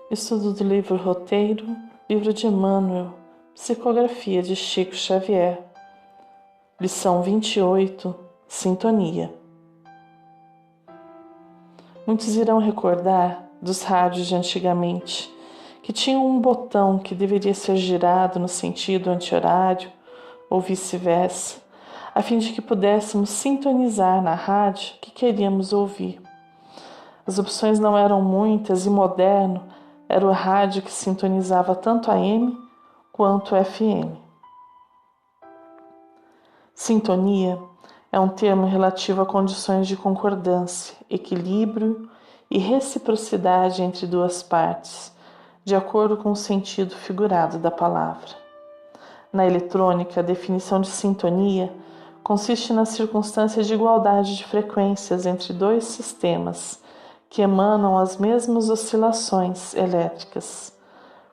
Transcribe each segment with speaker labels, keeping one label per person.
Speaker 1: Estudo do livro Roteiro, livro de Emmanuel, Psicografia de Chico Xavier. Lição 28, Sintonia. Muitos irão recordar dos rádios de antigamente, que tinham um botão que deveria ser girado no sentido anti-horário ou vice-versa, a fim de que pudéssemos sintonizar na rádio que queríamos ouvir. As opções não eram muitas e moderno era o rádio que sintonizava tanto AM quanto FM. Sintonia é um termo relativo a condições de concordância, equilíbrio e reciprocidade entre duas partes, de acordo com o sentido figurado da palavra. Na eletrônica, a definição de sintonia consiste na circunstância de igualdade de frequências entre dois sistemas que emanam as mesmas oscilações elétricas.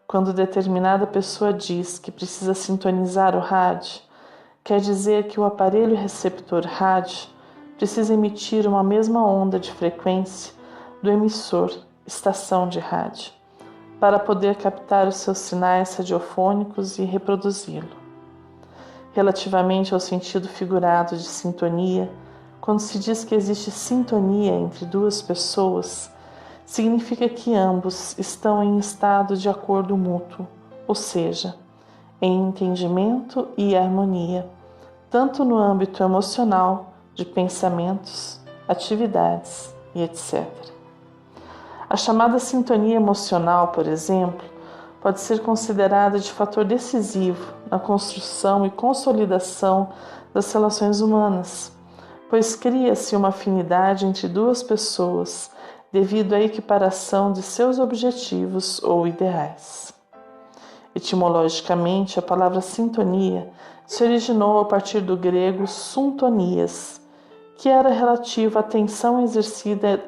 Speaker 1: Quando determinada pessoa diz que precisa sintonizar o rádio, quer dizer que o aparelho receptor rádio precisa emitir uma mesma onda de frequência do emissor, estação de rádio, para poder captar os seus sinais radiofônicos e reproduzi-lo. Relativamente ao sentido figurado de sintonia, quando se diz que existe sintonia entre duas pessoas, significa que ambos estão em estado de acordo mútuo, ou seja, em entendimento e harmonia, tanto no âmbito emocional, de pensamentos, atividades e etc. A chamada sintonia emocional, por exemplo, pode ser considerada de fator decisivo na construção e consolidação das relações humanas, pois cria-se uma afinidade entre duas pessoas devido à equiparação de seus objetivos ou ideais. Etimologicamente, a palavra sintonia se originou a partir do grego suntonias, que era relativo à tensão exercida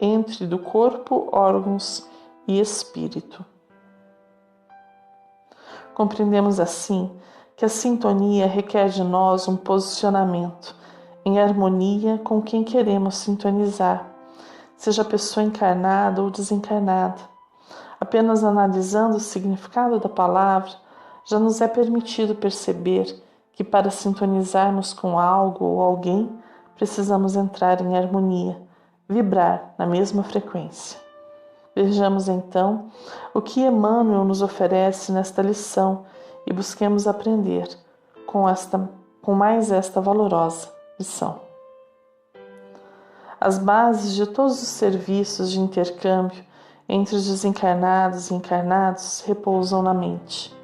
Speaker 1: entre do corpo, órgãos e espírito. Compreendemos assim que a sintonia requer de nós um posicionamento em harmonia com quem queremos sintonizar, seja a pessoa encarnada ou desencarnada. Apenas analisando o significado da palavra, já nos é permitido perceber que para sintonizarmos com algo ou alguém, precisamos entrar em harmonia, vibrar na mesma frequência. Vejamos então o que Emmanuel nos oferece nesta lição e busquemos aprender com mais esta valorosa lição. As bases de todos os serviços de intercâmbio entre os desencarnados e encarnados repousam na mente.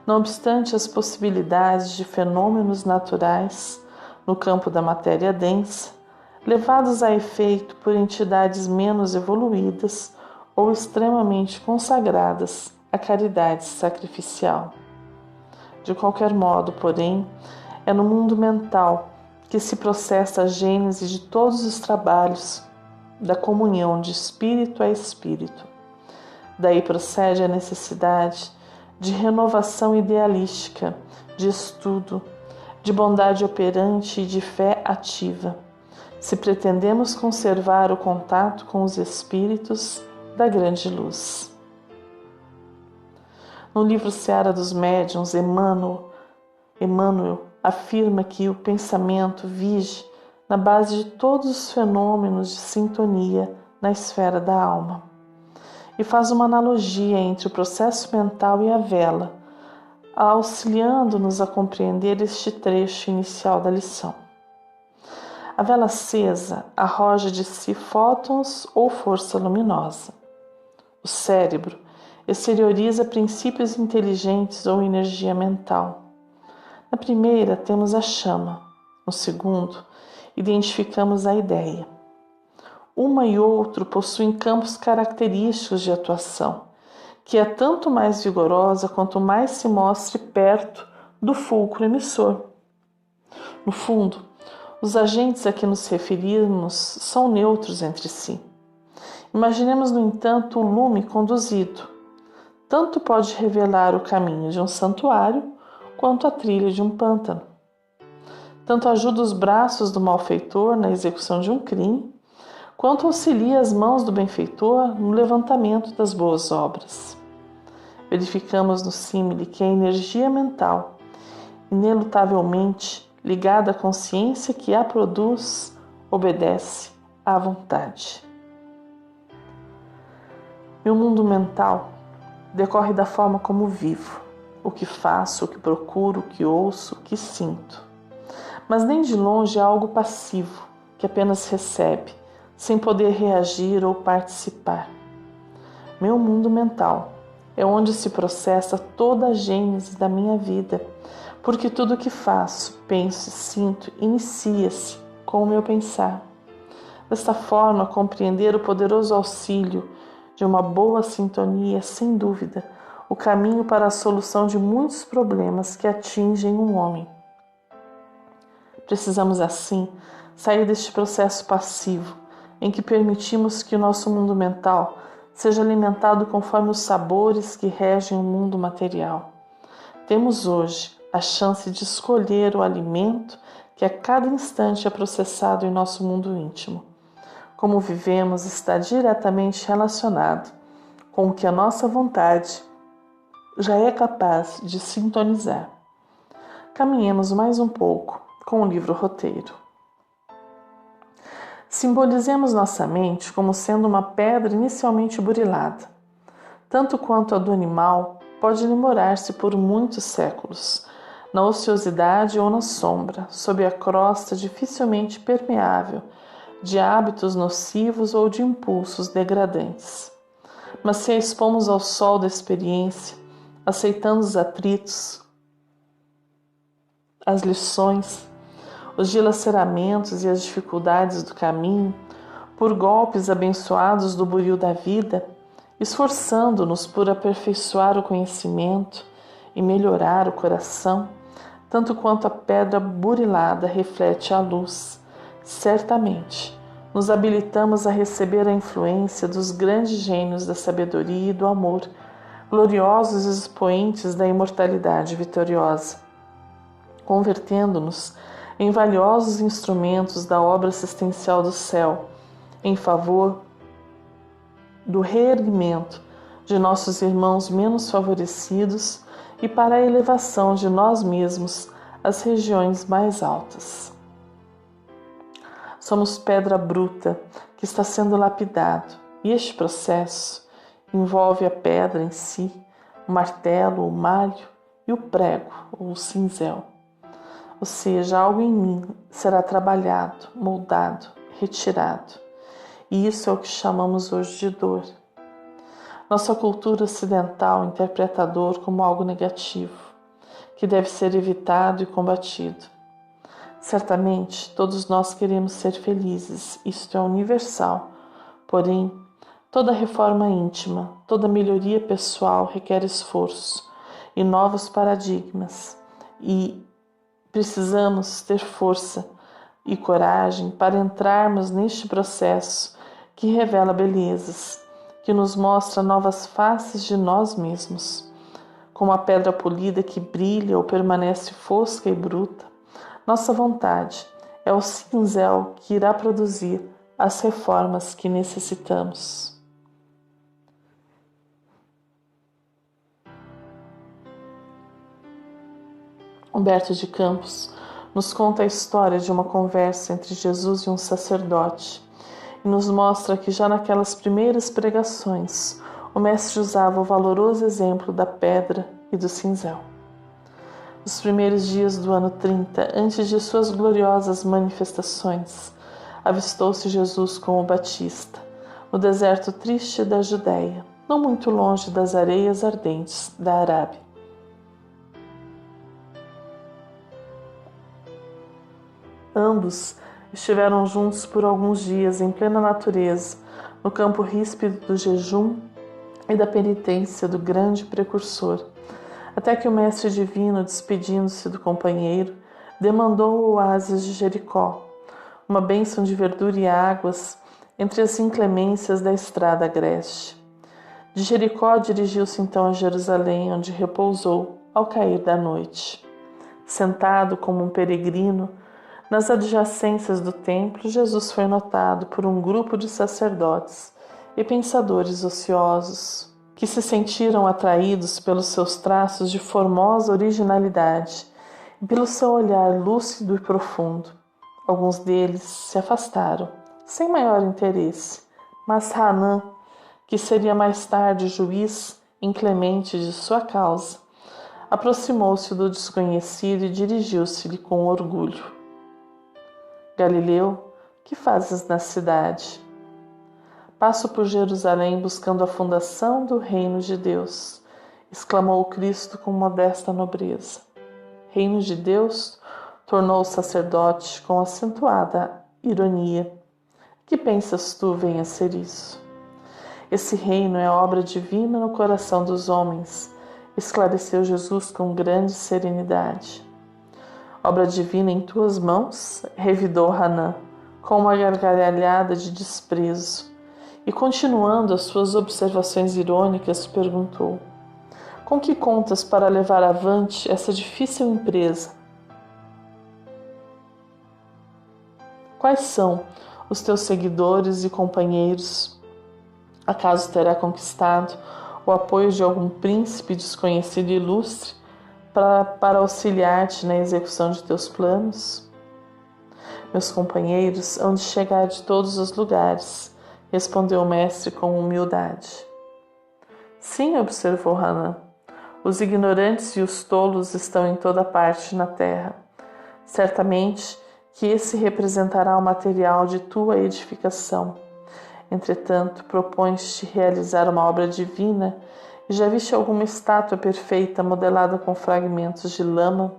Speaker 1: Não obstante as possibilidades de fenômenos naturais no campo da matéria densa, levados a efeito por entidades menos evoluídas ou extremamente consagradas à caridade sacrificial. De qualquer modo, porém, é no mundo mental que se processa a gênese de todos os trabalhos da comunhão de espírito a espírito. Daí procede a necessidade de renovação idealística, de estudo, de bondade operante e de fé ativa, se pretendemos conservar o contato com os espíritos da grande luz. No livro Seara dos Médiuns, Emmanuel afirma que o pensamento vige na base de todos os fenômenos de sintonia na esfera da alma e faz uma analogia entre o processo mental e a vela, auxiliando-nos a compreender este trecho inicial da lição. A vela acesa arroja de si fótons ou força luminosa. O cérebro exterioriza princípios inteligentes ou energia mental. Na primeira, temos a chama. No segundo, identificamos a ideia. Uma e outro possuem campos característicos de atuação, que é tanto mais vigorosa quanto mais se mostre perto do fulcro emissor. No fundo, os agentes a que nos referimos são neutros entre si. Imaginemos, no entanto, o lume conduzido. Tanto pode revelar o caminho de um santuário quanto a trilha de um pântano. Tanto ajuda os braços do malfeitor na execução de um crime, quanto auxilia as mãos do benfeitor no levantamento das boas obras. Verificamos no símile que a energia mental, inelutavelmente ligada à consciência que a produz, obedece à vontade. Meu mundo mental decorre da forma como vivo, o que faço, o que procuro, o que ouço, o que sinto. Mas nem de longe é algo passivo, que apenas recebe, sem poder reagir ou participar. Meu mundo mental é onde se processa toda a gênese da minha vida, porque tudo o que faço, penso e sinto inicia-se com o meu pensar. Desta forma, compreender o poderoso auxílio de uma boa sintonia é, sem dúvida, o caminho para a solução de muitos problemas que atingem um homem. Precisamos, assim, sair deste processo passivo, em que permitimos que o nosso mundo mental seja alimentado conforme os sabores que regem o mundo material. Temos hoje a chance de escolher o alimento que a cada instante é processado em nosso mundo íntimo. Como vivemos está diretamente relacionado com o que a nossa vontade já é capaz de sintonizar. Caminhemos mais um pouco com o livro roteiro. Simbolizemos nossa mente como sendo uma pedra inicialmente burilada. Tanto quanto a do animal, pode demorar-se por muitos séculos, na ociosidade ou na sombra, sob a crosta dificilmente permeável de hábitos nocivos ou de impulsos degradantes. Mas se a expomos ao sol da experiência, aceitando os atritos, as lições, os dilaceramentos e as dificuldades do caminho, por golpes abençoados do buril da vida, esforçando-nos por aperfeiçoar o conhecimento e melhorar o coração, tanto quanto a pedra burilada reflete a luz, certamente nos habilitamos a receber a influência dos grandes gênios da sabedoria e do amor, gloriosos expoentes da imortalidade vitoriosa, convertendo-nos em valiosos instrumentos da obra assistencial do céu, em favor do reerguimento de nossos irmãos menos favorecidos e para a elevação de nós mesmos às regiões mais altas. Somos pedra bruta que está sendo lapidado, e este processo envolve a pedra em si, o martelo, o malho e o prego, ou o cinzel. Ou seja, algo em mim será trabalhado, moldado, retirado. E isso é o que chamamos hoje de dor. Nossa cultura ocidental interpreta a dor como algo negativo, que deve ser evitado e combatido. Certamente, todos nós queremos ser felizes, isto é universal. Porém, toda reforma íntima, toda melhoria pessoal requer esforço e novos paradigmas, e precisamos ter força e coragem para entrarmos neste processo que revela belezas, que nos mostra novas faces de nós mesmos. Como a pedra polida que brilha ou permanece fosca e bruta, nossa vontade é o cinzel que irá produzir as reformas que necessitamos. Humberto de Campos nos conta a história de uma conversa entre Jesus e um sacerdote e nos mostra que já naquelas primeiras pregações o mestre usava o valoroso exemplo da pedra e do cinzel. Nos primeiros dias do ano 30, antes de suas gloriosas manifestações, avistou-se Jesus com o Batista, no deserto triste da Judéia, não muito longe das areias ardentes da Arábia. Ambos estiveram juntos por alguns dias em plena natureza, no campo ríspido do jejum e da penitência do grande precursor, até que o mestre divino, despedindo-se do companheiro, demandou o oásis de Jericó, uma bênção de verdura e águas entre as inclemências da estrada agreste. De Jericó dirigiu-se então a Jerusalém, onde repousou ao cair da noite. Sentado como um peregrino, Nas adjacências do templo, Jesus foi notado por um grupo de sacerdotes e pensadores ociosos, que se sentiram atraídos pelos seus traços de formosa originalidade e pelo seu olhar lúcido e profundo. Alguns deles se afastaram, sem maior interesse, mas Hanan, que seria mais tarde juiz inclemente de sua causa, aproximou-se do desconhecido e dirigiu-se-lhe com orgulho. Galileu, que fazes na cidade? Passo por Jerusalém buscando a fundação do reino de Deus, exclamou Cristo com modesta nobreza. Reino de Deus? Tornou o sacerdote com acentuada ironia. Que pensas tu venha ser isso? Esse reino é obra divina no coração dos homens, esclareceu Jesus com grande serenidade. Obra divina em tuas mãos? Revidou Hanan, com uma gargalhada de desprezo, e continuando as suas observações irônicas, perguntou: com que contas para levar avante essa difícil empresa? Quais são os teus seguidores e companheiros? Acaso terá conquistado o apoio de algum príncipe desconhecido e ilustre para auxiliar-te na execução de teus planos? Meus companheiros hão de chegar de todos os lugares, respondeu o mestre com humildade. Sim, observou Hanan, os ignorantes e os tolos estão em toda parte na terra. Certamente que esse representará o material de tua edificação. Entretanto, propões-te realizar uma obra divina e já viste alguma estátua perfeita modelada com fragmentos de lama?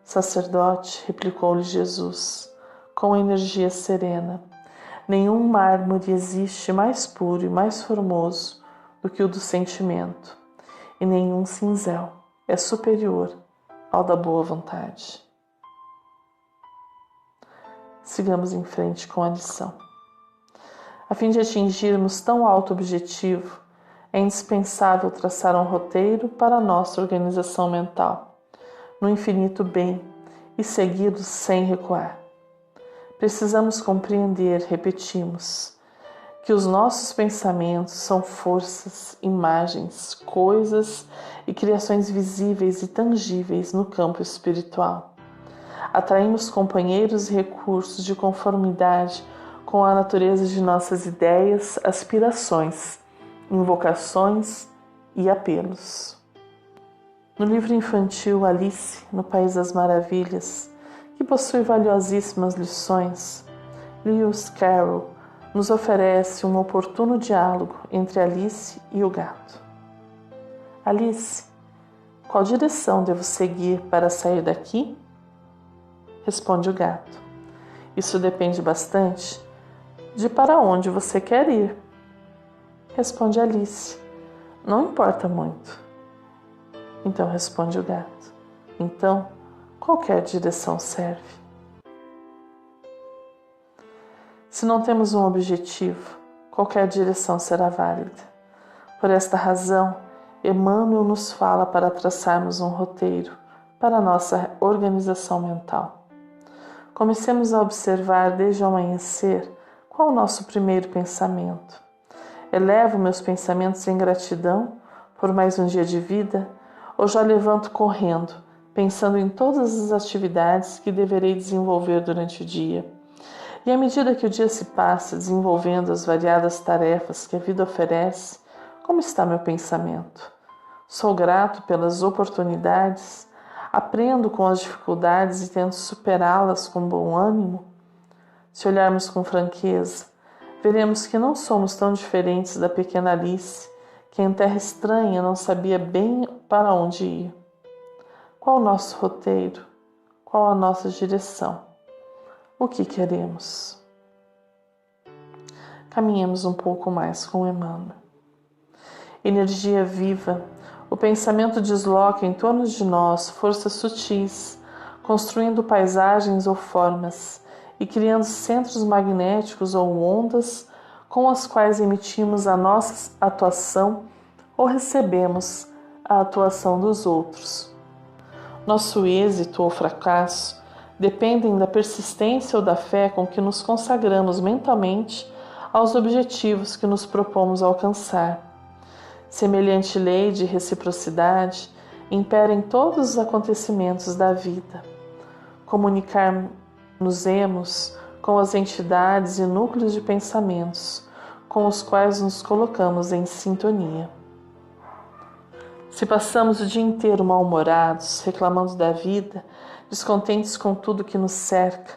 Speaker 1: Sacerdote, replicou-lhe Jesus, com energia serena, nenhum mármore existe mais puro e mais formoso do que o do sentimento, e nenhum cinzel é superior ao da boa vontade. Sigamos em frente com a lição. A fim de atingirmos tão alto objetivo, é indispensável traçar um roteiro para a nossa organização mental, no infinito bem, e segui-lo sem recuar. Precisamos compreender, repetimos, que os nossos pensamentos são forças, imagens, coisas e criações visíveis e tangíveis no campo espiritual. Atraímos companheiros e recursos de conformidade com a natureza de nossas ideias, aspirações, invocações e apelos. No livro infantil Alice, no País das Maravilhas, que possui valiosíssimas lições, Lewis Carroll nos oferece um oportuno diálogo entre Alice e o gato. Alice, qual direção devo seguir para sair daqui? Responde o gato. Isso depende bastante de para onde você quer ir. Responde Alice. Não importa muito. Então responde o gato. Então, qualquer direção serve. Se não temos um objetivo, qualquer direção será válida. Por esta razão, Emmanuel nos fala para traçarmos um roteiro para a nossa organização mental. Comecemos a observar desde o amanhecer qual o nosso primeiro pensamento. Elevo meus pensamentos em gratidão por mais um dia de vida ou já levanto correndo, pensando em todas as atividades que deverei desenvolver durante o dia? E à medida que o dia se passa, desenvolvendo as variadas tarefas que a vida oferece, como está meu pensamento? Sou grato pelas oportunidades? Aprendo com as dificuldades e tento superá-las com bom ânimo? Se olharmos com franqueza, veremos que não somos tão diferentes da pequena Alice, que em terra estranha não sabia bem para onde ir. Qual o nosso roteiro? Qual a nossa direção? O que queremos? Caminhemos um pouco mais com Emmanuel. Energia viva, o pensamento desloca em torno de nós forças sutis, construindo paisagens ou formas e criando centros magnéticos ou ondas com as quais emitimos a nossa atuação ou recebemos a atuação dos outros. Nosso êxito ou fracasso dependem da persistência ou da fé com que nos consagramos mentalmente aos objetivos que nos propomos alcançar. Semelhante lei de reciprocidade impera em todos os acontecimentos da vida. Comunicar-nos-emos com as entidades e núcleos de pensamentos com os quais nos colocamos em sintonia. Se passamos o dia inteiro mal-humorados, reclamando da vida, descontentes com tudo que nos cerca,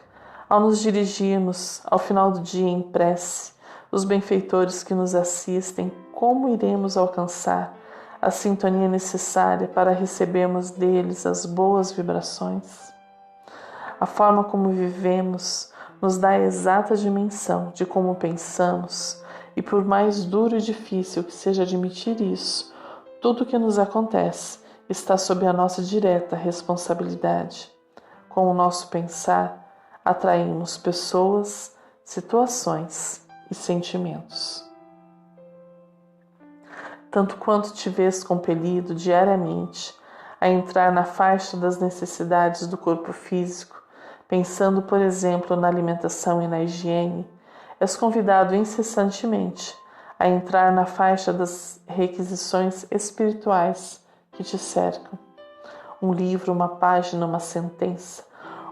Speaker 1: ao nos dirigirmos, ao final do dia em prece, os benfeitores que nos assistem, como iremos alcançar a sintonia necessária para recebermos deles as boas vibrações? A forma como vivemos nos dá a exata dimensão de como pensamos, e por mais duro e difícil que seja admitir isso, tudo o que nos acontece está sob a nossa direta responsabilidade. Com o nosso pensar, atraímos pessoas, situações e sentimentos. Tanto quanto te vês compelido diariamente a entrar na faixa das necessidades do corpo físico, pensando, por exemplo, na alimentação e na higiene, és convidado incessantemente a entrar na faixa das requisições espirituais que te cercam. Um livro, uma página, uma sentença,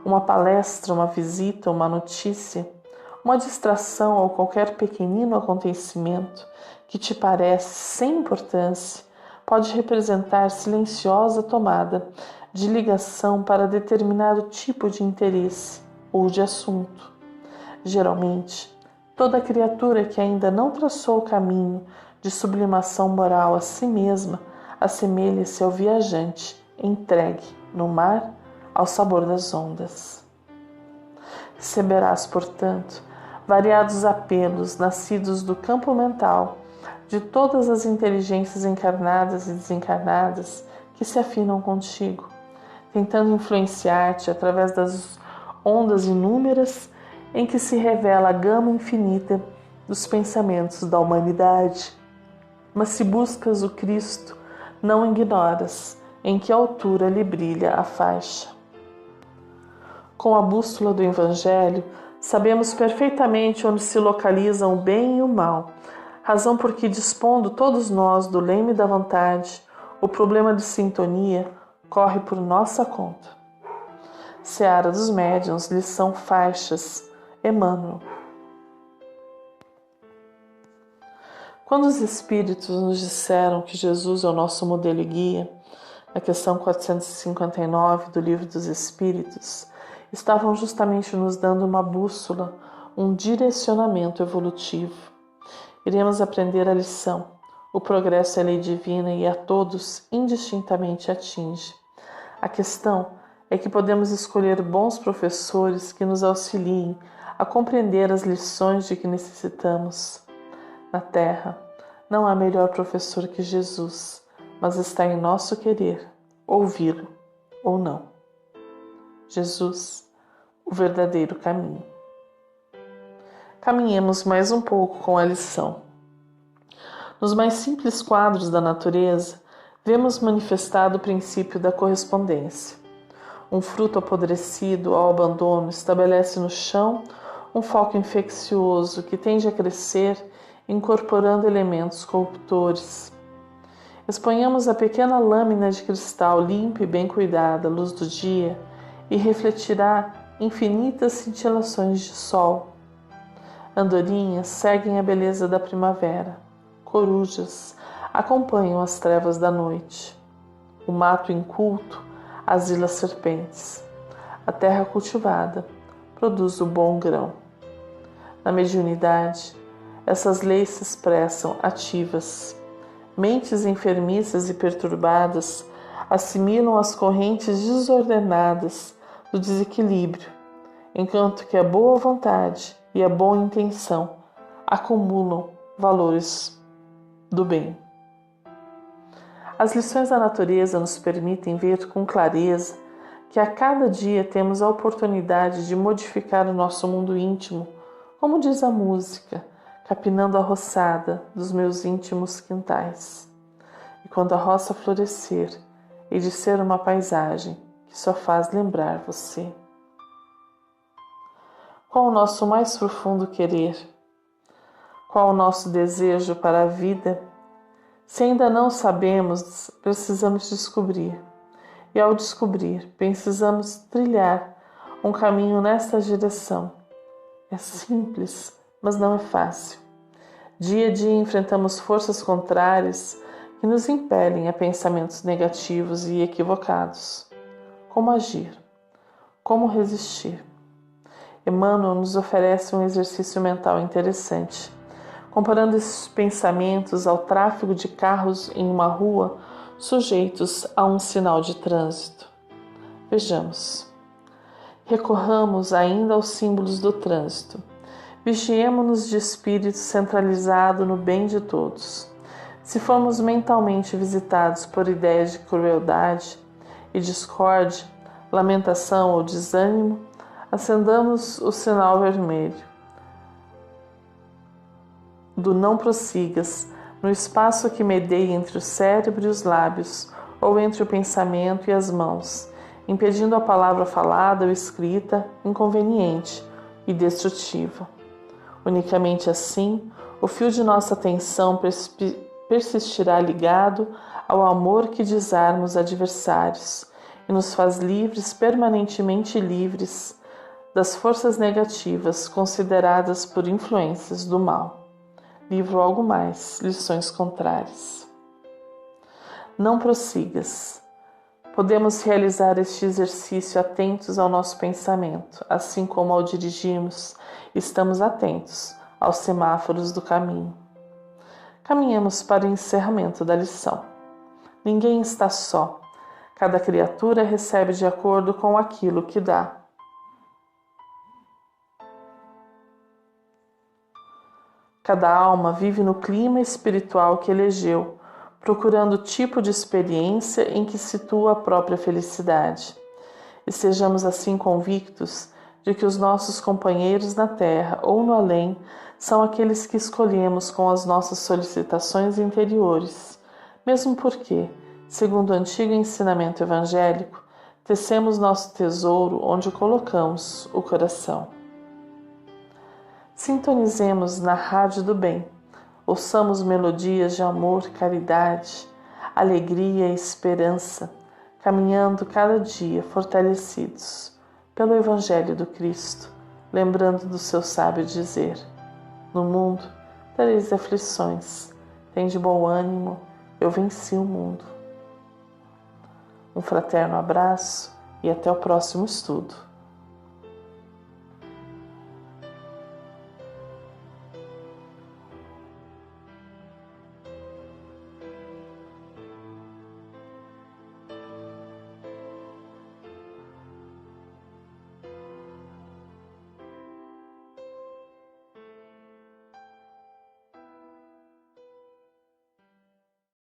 Speaker 1: uma palestra, uma visita, uma notícia, uma distração ou qualquer pequenino acontecimento que te parece sem importância pode representar silenciosa tomada de ligação para determinado tipo de interesse ou de assunto. Geralmente, toda criatura que ainda não traçou o caminho de sublimação moral a si mesma assemelha-se ao viajante entregue no mar ao sabor das ondas. Receberás, portanto, variados apelos nascidos do campo mental de todas as inteligências encarnadas e desencarnadas que se afinam contigo, tentando influenciar-te através das ondas inúmeras em que se revela a gama infinita dos pensamentos da humanidade. Mas se buscas o Cristo, não ignoras em que altura lhe brilha a faixa. Com a bússola do Evangelho, sabemos perfeitamente onde se localizam o bem e o mal, razão por que, dispondo todos nós do leme da vontade, o problema de sintonia corre por nossa conta. Seara dos Médiuns, lição Faixas, Emmanuel. Quando os Espíritos nos disseram que Jesus é o nosso modelo e guia, na questão 459 do Livro dos Espíritos, estavam justamente nos dando uma bússola, um direcionamento evolutivo. Iremos aprender a lição. O progresso é lei divina e a todos indistintamente atinge. A questão é que podemos escolher bons professores que nos auxiliem a compreender as lições de que necessitamos. Na Terra, não há melhor professor que Jesus, mas está em nosso querer ouvi-lo ou não. Jesus, o verdadeiro caminho. Caminhemos mais um pouco com a lição. Nos mais simples quadros da natureza, vemos manifestado o princípio da correspondência. Um fruto apodrecido ao abandono estabelece no chão um foco infeccioso que tende a crescer, incorporando elementos corruptores. Exponhamos a pequena lâmina de cristal limpa e bem cuidada à luz do dia e refletirá infinitas cintilações de sol. Andorinhas seguem a beleza da primavera. Corujas acompanham as trevas da noite. O mato inculto asila serpentes. A terra cultivada produz o bom grão. Na mediunidade, essas leis se expressam ativas. Mentes enfermiças e perturbadas assimilam as correntes desordenadas do desequilíbrio, enquanto que a boa vontade e a boa intenção acumulam valores do bem. As lições da natureza nos permitem ver com clareza que a cada dia temos a oportunidade de modificar o nosso mundo íntimo, como diz a música, capinando a roçada dos meus íntimos quintais. E quando a roça florescer, hei de ser uma paisagem que só faz lembrar você. Qual o nosso mais profundo querer? Qual o nosso desejo para a vida? Se ainda não sabemos, precisamos descobrir. E ao descobrir, precisamos trilhar um caminho nesta direção. É simples, mas não é fácil. Dia a dia enfrentamos forças contrárias que nos impelem a pensamentos negativos e equivocados. Como agir? Como resistir? Emmanuel nos oferece um exercício mental interessante, comparando esses pensamentos ao tráfego de carros em uma rua sujeitos a um sinal de trânsito. Vejamos. Recorramos ainda aos símbolos do trânsito. Vigiemo-nos de espírito centralizado no bem de todos. Se formos mentalmente visitados por ideias de crueldade e discórdia, lamentação ou desânimo, acendamos o sinal vermelho do não prossigas, no espaço que medeia entre o cérebro e os lábios, ou entre o pensamento e as mãos, impedindo a palavra falada ou escrita inconveniente e destrutiva. Unicamente assim, o fio de nossa atenção persistirá ligado ao amor que desarma os adversários e nos faz livres, permanentemente livres, das forças negativas consideradas por influências do mal. Livro Algo Mais, Lições Contrárias. Não prossigas. Podemos realizar este exercício atentos ao nosso pensamento, assim como ao dirigirmos, estamos atentos aos semáforos do caminho. Caminhamos para o encerramento da lição. Ninguém está só. Cada criatura recebe de acordo com aquilo que dá. Cada alma vive no clima espiritual que elegeu, procurando o tipo de experiência em que situa a própria felicidade. E sejamos assim convictos de que os nossos companheiros na terra ou no além são aqueles que escolhemos com as nossas solicitações interiores, mesmo porque, segundo o antigo ensinamento evangélico, tecemos nosso tesouro onde colocamos o coração. Sintonizemos na Rádio do Bem. Ouçamos melodias de amor, caridade, alegria e esperança, caminhando cada dia fortalecidos pelo Evangelho do Cristo, lembrando do seu sábio dizer: no mundo tereis aflições, tende bom ânimo, eu venci o mundo. Um fraterno abraço e até o próximo estudo.